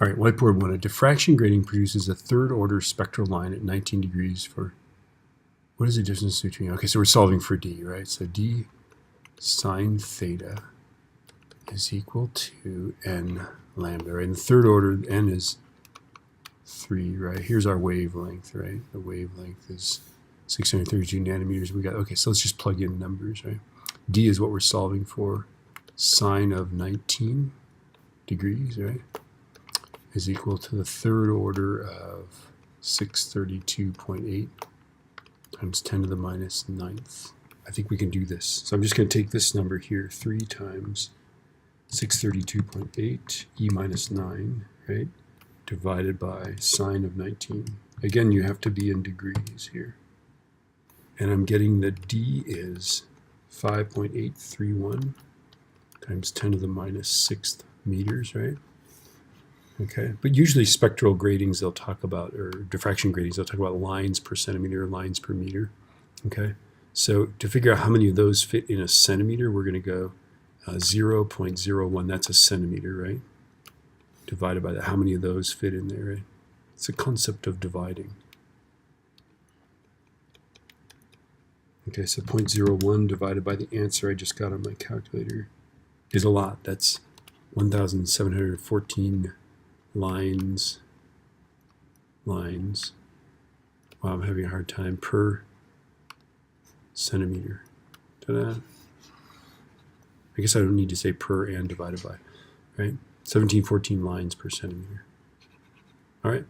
All right, whiteboard 1. A diffraction grating produces a third-order spectral line at 19 degrees for... What is the distance between... Okay, so we're solving for d, right? So d sine theta is equal to n lambda, right? And the third order, n is 3, right? Here's our wavelength, right? The wavelength is 632 nanometers. We got... Okay, so let's just plug in numbers, right? D is what we're solving for. Sine of 19 degrees, right? Is equal to the third order of 632.8 times 10 to the minus 9th. I think we can do this. So I'm just going to take this number here, 3 times 632.8 e minus 9, right, divided by sine of 19. Again, you have to be in degrees here. And I'm getting that d is 5.831 times 10 to the minus 6th meters, right? Okay, but usually spectral gratings they'll talk about, or diffraction gratings, they'll talk about lines per centimeter, lines per meter. Okay, so to figure out how many of those fit in a centimeter, we're going to go 0.01, that's a centimeter, right? Divided by that, how many of those fit in there, right? It's a concept of dividing. Okay, so 0.01 divided by the answer I just got on my calculator is a lot. That's 1,714 lines. Wow, I'm having a hard time per centimeter. Ta-da. I guess I don't need to say per and divided by, right? 1714 lines per centimeter. All right.